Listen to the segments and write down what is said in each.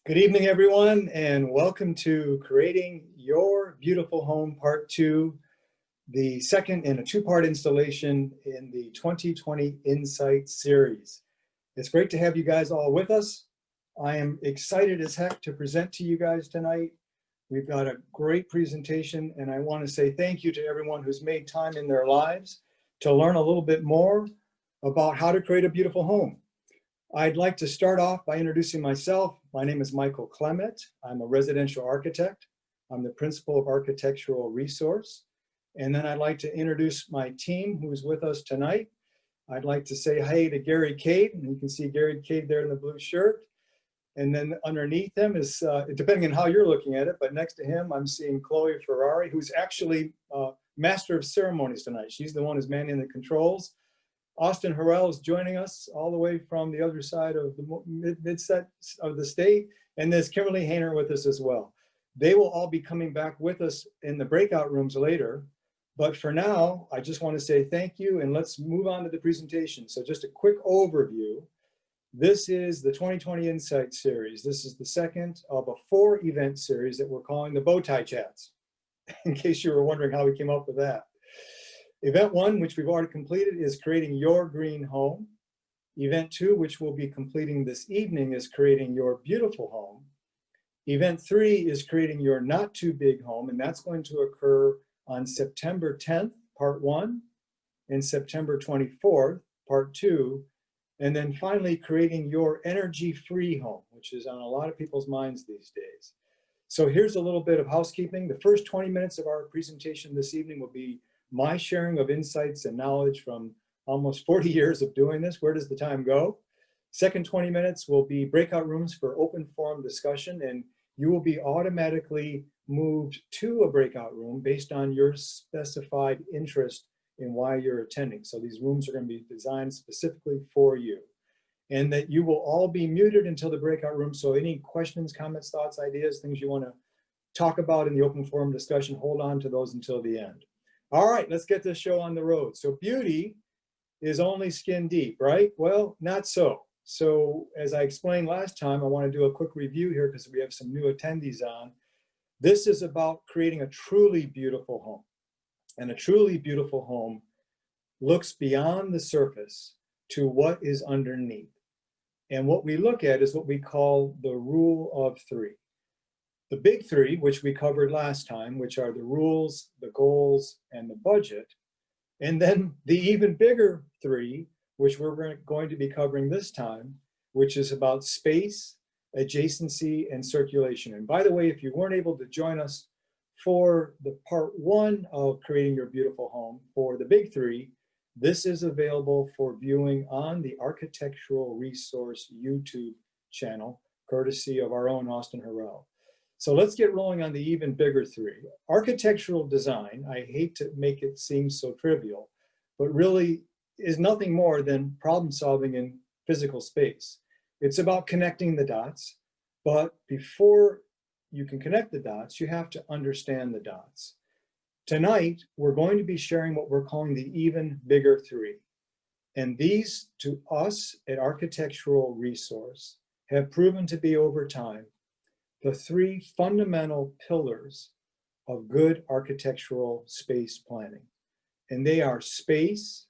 Good evening, everyone, and welcome to Creating Your Beautiful Home Part 2, the second in a two-part installation in the 2020 Insight series. It's great to have you guys all with us. I am excited as heck to present to you guys tonight. We've got a great presentation, and I want to say thank you to everyone who's made time in their lives to learn a little bit more about how to create a beautiful home. I'd like to start off by introducing myself. My name is Michael Klement. I'm a residential architect. I'm the principal of Architectural Resource. And then I'd like to introduce my team who's with us tonight. I'd like to say hey to Gary Cade, and you can see Gary Cade there in the blue shirt. And then underneath him is, depending on how you're looking at it, but next to him, I'm seeing Chloe Ferrari, who's actually master of ceremonies tonight. She's the one who's manning the controls. Austin Harrell is joining us all the way from the other side of the mid-set of the state. And there's Kimberly Hayner with us as well. They will all be coming back with us in the breakout rooms later. But for now, I just want to say thank you and let's move on to the presentation. So just a quick overview. This is the 2020 Insight series. This is the second of a 4-event series that we're calling the Bowtie Chats, in case you were wondering how we came up with that. Event 1, which we've already completed, is creating your green home. Event 2, which we'll be completing this evening, is creating your beautiful home. Event 3 is creating your not too big home, and that's going to occur on September 10th, part 1, and September 24th, part 2, and then finally creating your energy-free home, which is on a lot of people's minds these days. So here's a little bit of housekeeping. The first 20 minutes of our presentation this evening will be my sharing of insights and knowledge from almost 40 years of doing this. Where does the time go? Second 20 minutes will be breakout rooms for open forum discussion, and you will be automatically moved to a breakout room based on your specified interest in why you're attending. So these rooms are going to be designed specifically for you. And that you will all be muted until the breakout room. So any questions, comments, thoughts, ideas, things you want to talk about in the open forum discussion, hold on to those until the end. All right, let's get this show on the road. So beauty is only skin deep, right? Well, not so. So as I explained last time, I want to do a quick review here because we have some new attendees on. This is about creating a truly beautiful home. And a truly beautiful home looks beyond the surface to what is underneath. And what we look at is what we call the rule of 3. The big 3, which we covered last time, which are the rules, the goals, and the budget. And then the even bigger 3, which we're going to be covering this time, which is about space, adjacency, and circulation. And by the way, if you weren't able to join us for the part 1 of Creating Your Beautiful Home for the big 3, this is available for viewing on the Architectural Resource YouTube channel, courtesy of our own Austin Harrell. So let's get rolling on the even bigger 3. Architectural design, I hate to make it seem so trivial, but really is nothing more than problem solving in physical space. It's about connecting the dots, but before you can connect the dots, you have to understand the dots. Tonight, we're going to be sharing what we're calling the even bigger 3. And these, to us at Architectural Resource, have proven to be over time the 3 fundamental pillars of good architectural space planning. And they are space,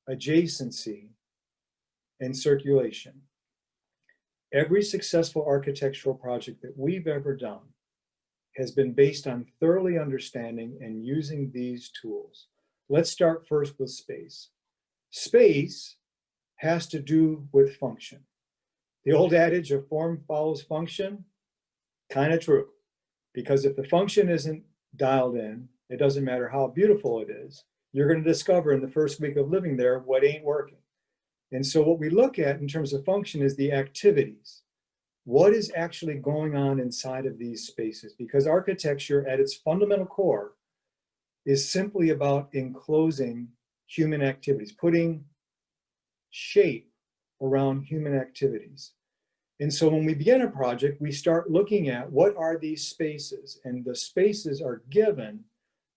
adjacency, and circulation. Every successful architectural project that we've ever done has been based on thoroughly understanding and using these tools. Let's start first with space. Space has to do with function. The old adage of form follows function, kind of true. Because if the function isn't dialed in, it doesn't matter how beautiful it is, you're going to discover in the first week of living there what ain't working. And so what we look at in terms of function is the activities. What is actually going on inside of these spaces? Because architecture at its fundamental core is simply about enclosing human activities, putting shape around human activities. And so when we begin a project, we start looking at what are these spaces, and the spaces are given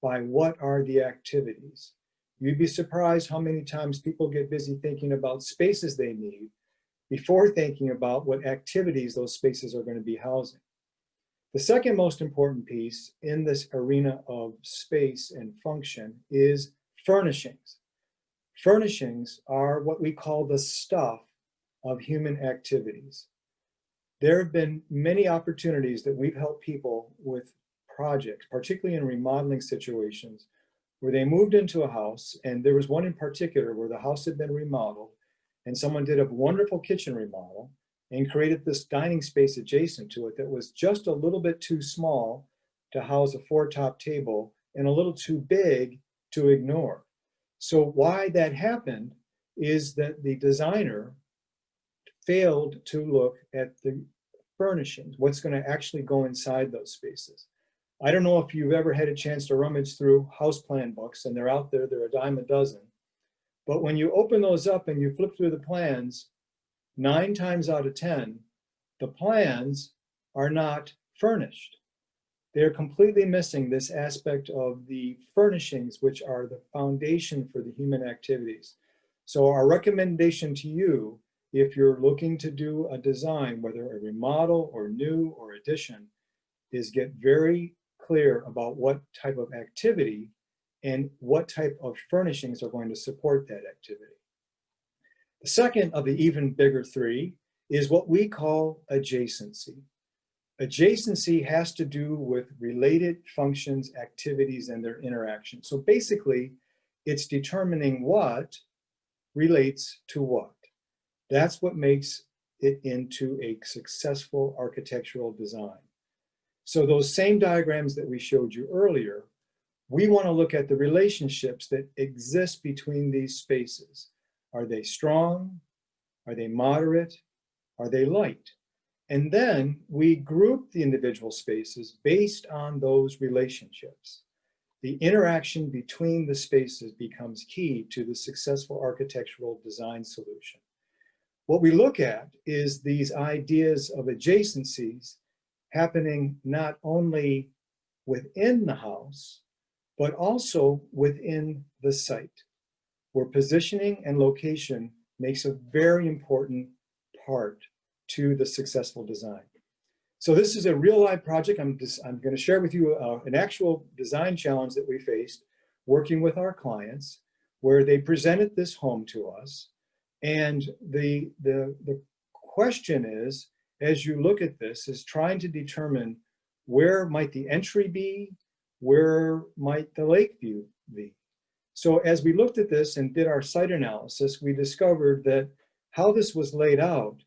by what are the activities. You'd be surprised how many times people get busy thinking about spaces they need before thinking about what activities those spaces are going to be housing. The second most important piece in this arena of space and function is furnishings. Furnishings are what we call the stuff of human activities. There have been many opportunities that we've helped people with projects, particularly in remodeling situations, where they moved into a house, and there was one in particular where the house had been remodeled, and someone did a wonderful kitchen remodel and created this dining space adjacent to it that was just a little bit too small to house a four-top table and a little too big to ignore. So why that happened is that the designer failed to look at the furnishings, what's going to actually go inside those spaces. I don't know if you've ever had a chance to rummage through house plan books, and they're out there, they're a dime a dozen. But when you open those up and you flip through the plans, 9 times out of 10, the plans are not furnished. They're completely missing this aspect of the furnishings, which are the foundation for the human activities. So our recommendation to you, if you're looking to do a design, whether a remodel or new or addition, is get very clear about what type of activity and what type of furnishings are going to support that activity. The second of the even bigger three is what we call adjacency. Adjacency has to do with related functions, activities, and their interaction. So basically, it's determining what relates to what. That's what makes it into a successful architectural design. So those same diagrams that we showed you earlier, we want to look at the relationships that exist between these spaces. Are they strong? Are they moderate? Are they light? And then we group the individual spaces based on those relationships. The interaction between the spaces becomes key to the successful architectural design solution. What we look at is these ideas of adjacencies happening not only within the house, but also within the site, where positioning and location makes a very important part to the successful design. So this is a real live project. I'm going to share with you an actual design challenge that we faced working with our clients, where they presented this home to us. And the question is, as you look at this, is trying to determine where might the entry be, where might the lake view be. So as we looked at this and did our site analysis, we discovered that how this was laid out,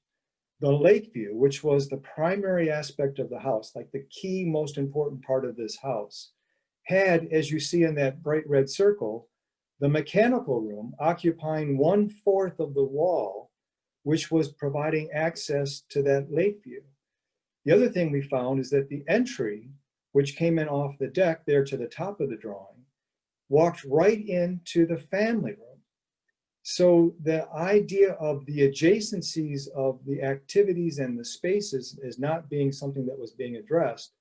the lake view, which was the primary aspect of the house, like the key most important part of this house, had, as you see in that bright red circle, the mechanical room occupying 1/4 of the wall, which was providing access to that lake view. The other thing we found is that the entry, which came in off the deck there to the top of the drawing, walked right into the family room. So the idea of the adjacencies of the activities and the spaces as not being something that was being addressed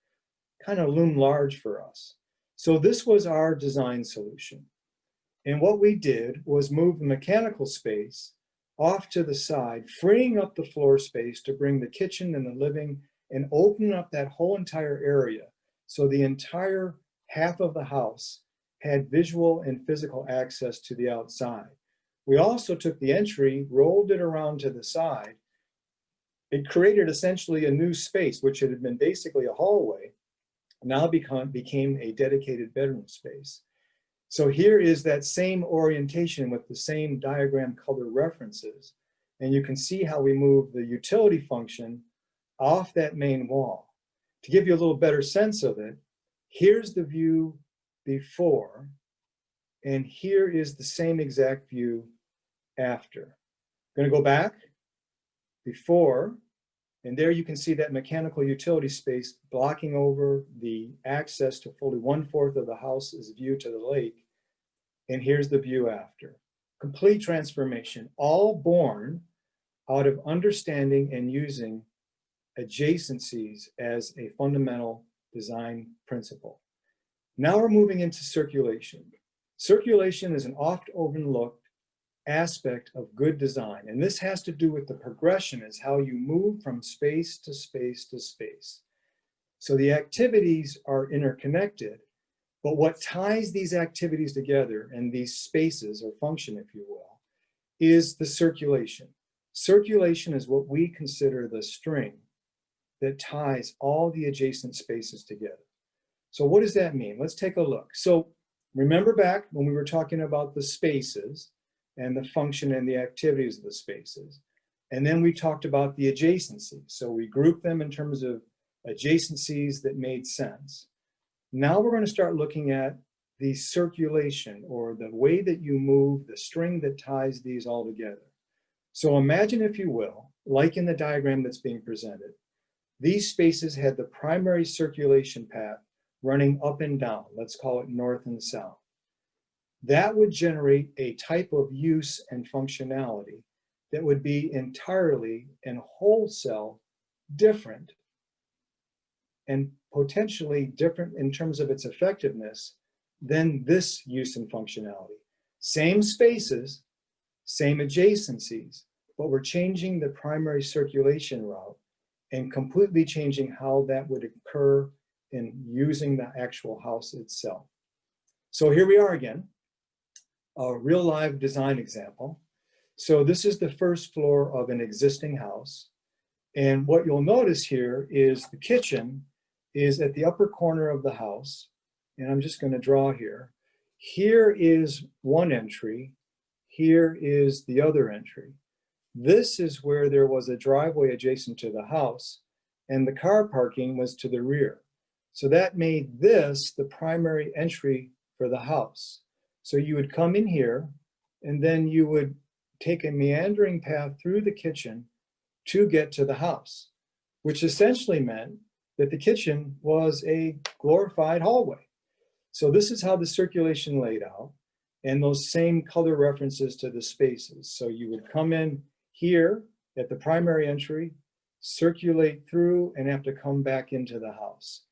kind of loomed large for us. So this was our design solution. And what we did was move the mechanical space off to the side, freeing up the floor space to bring the kitchen and the living and open up that whole entire area. So the entire half of the house had visual and physical access to the outside. We also took the entry, rolled it around to the side. It created essentially a new space, which had been basically a hallway, now became a dedicated bedroom space. So here is that same orientation with the same diagram color references. And you can see how we move the utility function off that main wall. To give you a little better sense of it, here's the view before, and here is the same exact view after. I'm going to go back, before, and there you can see that mechanical utility space blocking over the access to fully 1/4 of the house's view to the lake. And here's the view after. Complete transformation, all born out of understanding and using adjacencies as a fundamental design principle. Now we're moving into circulation. Circulation is an oft overlooked aspect of good design. And this has to do with the progression, is how you move from space to space to space. So the activities are interconnected, but what ties these activities together and these spaces or function, if you will, is the circulation. Circulation is what we consider the string that ties all the adjacent spaces together. So what does that mean? Let's take a look. So remember back when we were talking about the spaces and the function and the activities of the spaces. And then we talked about the adjacencies. So we grouped them in terms of adjacencies that made sense. Now we're going to start looking at the circulation, or the way that you move the string that ties these all together. So imagine, if you will, like in the diagram that's being presented, these spaces had the primary circulation path running up and down. Let's call it north and south. That would generate a type of use and functionality that would be entirely and wholesale different, and potentially different in terms of its effectiveness than this use and functionality. Same spaces, same adjacencies, but we're changing the primary circulation route and completely changing how that would occur in using the actual house itself. So here we are again, a real live design example. So this is the first floor of an existing house. And what you'll notice here is the kitchen is at the upper corner of the house. And I'm just going to draw here. Here is one entry. Here is the other entry. This is where there was a driveway adjacent to the house, and the car parking was to the rear. So that made this the primary entry for the house. So you would come in here, and then you would take a meandering path through the kitchen to get to the house, which essentially meant that the kitchen was a glorified hallway. So this is how the circulation laid out, and those same color references to the spaces. So you would come in here at the primary entry, circulate through, and have to come back into the house.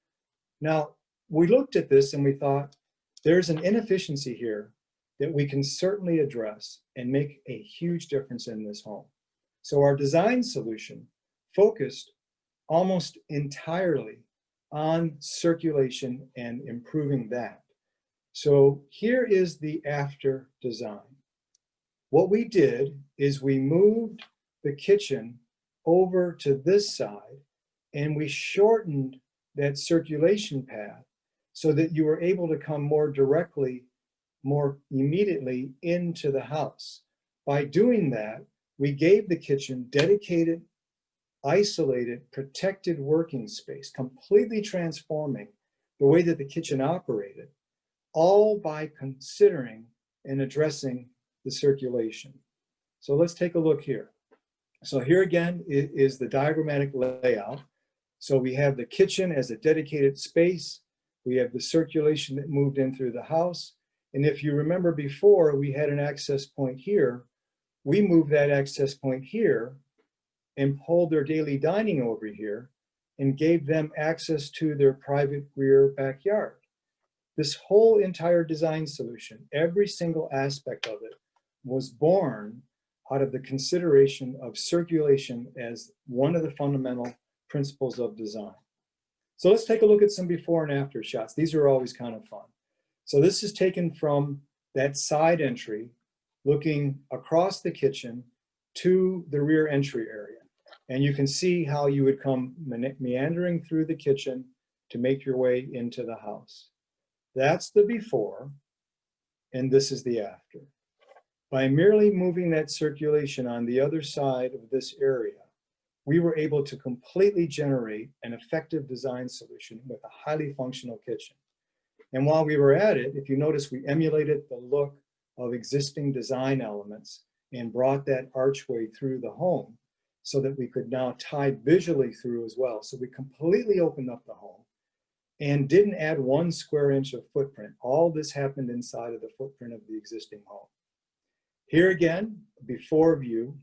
Now, we looked at this and we thought, there's an inefficiency here that we can certainly address and make a huge difference in this home. So our design solution focused almost entirely on circulation and improving that. So here is the after design. What we did is we moved the kitchen over to this side, and we shortened that circulation path so that you were able to come more directly, more immediately into the house. By doing that, we gave the kitchen dedicated, isolated, protected working space, completely transforming the way that the kitchen operated, all by considering and addressing the circulation. So let's take a look here. So here again is the diagrammatic layout. So we have the kitchen as a dedicated space. We have the circulation that moved in through the house. And if you remember before, we had an access point here. We moved that access point here and pulled their daily dining over here and gave them access to their private rear backyard. This whole entire design solution, every single aspect of it, was born out of the consideration of circulation as one of the fundamental principles of design. So let's take a look at some before and after shots. These are always kind of fun. So this is taken from that side entry, looking across the kitchen to the rear entry area. And you can see how you would come meandering through the kitchen to make your way into the house. That's the before, and this is the after. By merely moving that circulation on the other side of this area, we were able to completely generate an effective design solution with a highly functional kitchen. And while we were at it, if you notice, we emulated the look of existing design elements and brought that archway through the home so that we could now tie visually through as well. So we completely opened up the home and didn't add 1 square inch of footprint. All this happened inside of the footprint of the existing home. Here again, before view.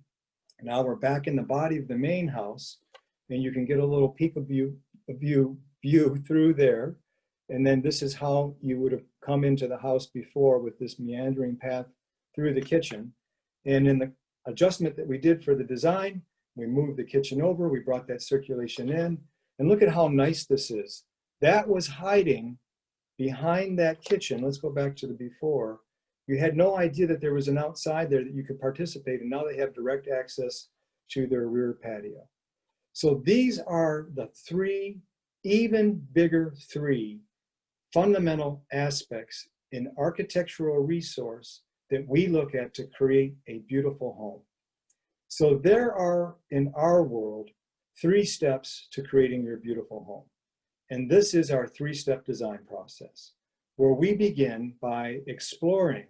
Now we're back in the body of the main house, and you can get a little peek of view through there. And then this is how you would have come into the house before, with this meandering path through the kitchen. And in the adjustment that we did for the design, we moved the kitchen over, we brought that circulation in, and look at how nice this is. That was hiding behind that kitchen. Let's go back to the before. You had no idea that there was an outside there that you could participate in. Now they have direct access to their rear patio. So these are the three, even bigger three, fundamental aspects in architectural resource that we look at to create a beautiful home. So there are, in our world, 3 steps to creating your beautiful home. And this is our 3-step design process, where we begin by exploring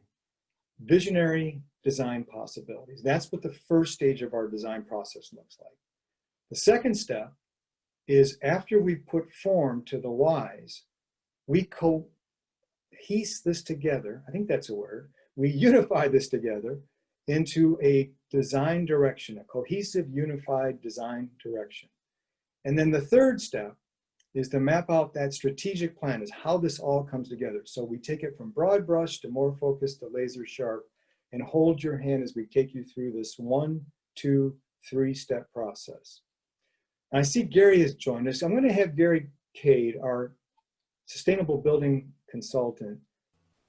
visionary design possibilities. That's what the first stage of our design process looks like. The second step is, after we put form to the whys, we cohese this together. I think that's a word. We unify this together into a design direction, a cohesive, unified design direction. And then the third step is to map out that strategic plan, is how this all comes together. So we take it from broad brush to more focused to laser sharp, and hold your hand as we take you through this 1, 2, 3-step process. And I see Gary has joined us. I'm going to have Gary Cade, our sustainable building consultant,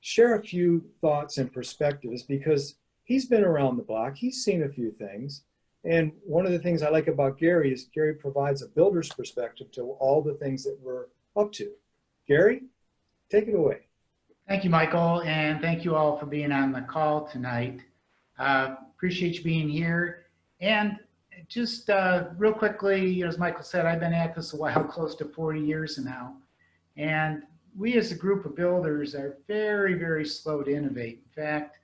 share a few thoughts and perspectives, because he's been around the block. He's seen a few things. And one of the things I like about Gary is Gary provides a builder's perspective to all the things that we're up to. Gary, take it away. Thank you, Michael, and thank you all for being on the call tonight. Appreciate you being here. And just real quickly, as Michael said, I've been at this a while, close to 40 years now. And we as a group of builders are very, very slow to innovate. In fact,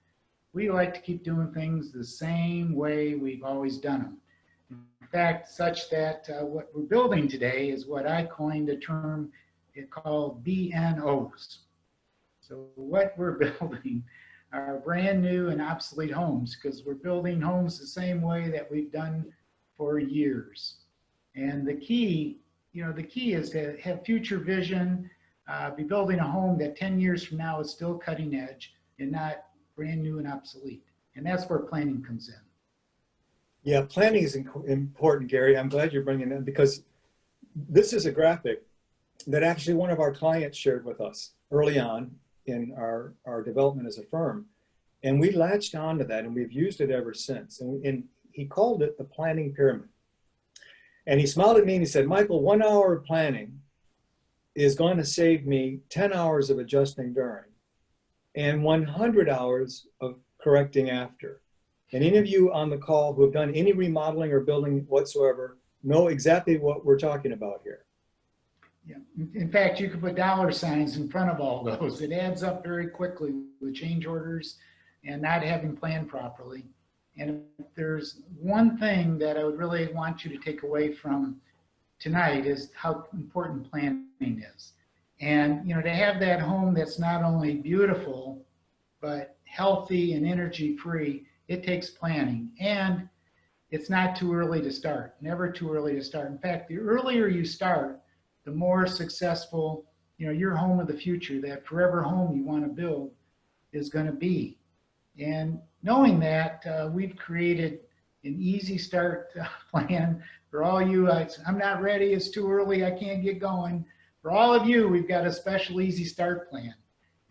we like to keep doing things the same way we've always done them. In fact, such that what we're building today is what I coined a term called BNOs. So what we're building are brand new and obsolete homes, because we're building homes the same way that we've done for years. And the key is to have future vision, be building a home that 10 years from now is still cutting edge and not brand new and obsolete. And that's where planning comes in. Yeah, planning is important, Gary. I'm glad you're bringing it in, because this is a graphic that actually one of our clients shared with us early on in our development as a firm. And we latched onto that, and we've used it ever since. And he called it the planning pyramid. And he smiled at me and he said, Michael, 1 hour of planning is going to save me 10 hours of adjusting during, and 100 hours of correcting after. And any of you on the call who have done any remodeling or building whatsoever know exactly what we're talking about here. Yeah. In fact, you could put dollar signs in front of all those. It adds up very quickly with change orders and not having planned properly. And if there's one thing that I would really want you to take away from tonight, is how important planning is. And to have that home that's not only beautiful, but healthy and energy free, it takes planning. And it's not too early to start, never too early to start. In fact, the earlier you start, the more successful, your home of the future, that forever home you want to build, is going to be. And knowing that, we've created an easy start plan for all you. I'm not ready, it's too early, I can't get going. For all of you, we've got a special easy start plan.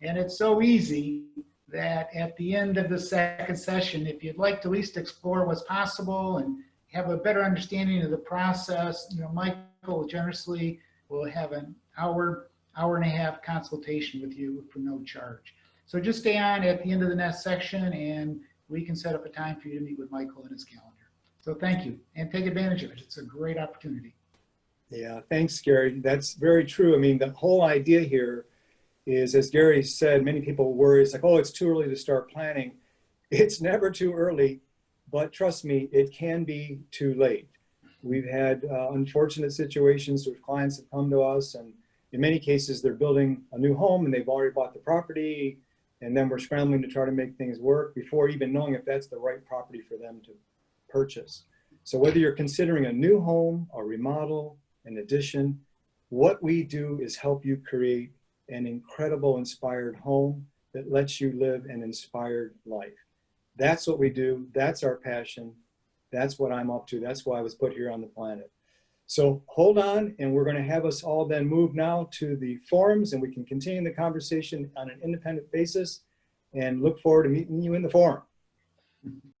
And it's so easy that at the end of the second session, if you'd like to at least explore what's possible and have a better understanding of the process, Michael generously will have an hour and a half consultation with you for no charge. So just stay on at the end of the next section, and we can set up a time for you to meet with Michael in his calendar. So thank you, and take advantage of it. It's a great opportunity. Yeah, thanks, Gary. That's very true. I mean, the whole idea here is, as Gary said, many people worry, it's like, oh, it's too early to start planning. It's never too early, but trust me, it can be too late. We've had unfortunate situations where clients have come to us, and in many cases, they're building a new home and they've already bought the property, and then we're scrambling to try to make things work before even knowing if that's the right property for them to purchase. So whether you're considering a new home, a remodel, an addition, what we do is help you create an incredible inspired home that lets you live an inspired life. That's what we do. That's our passion. That's what I'm up to. That's why I was put here on the planet. So hold on, and we're going to have us all then move now to the forums, and we can continue the conversation on an independent basis, and look forward to meeting you in the forum.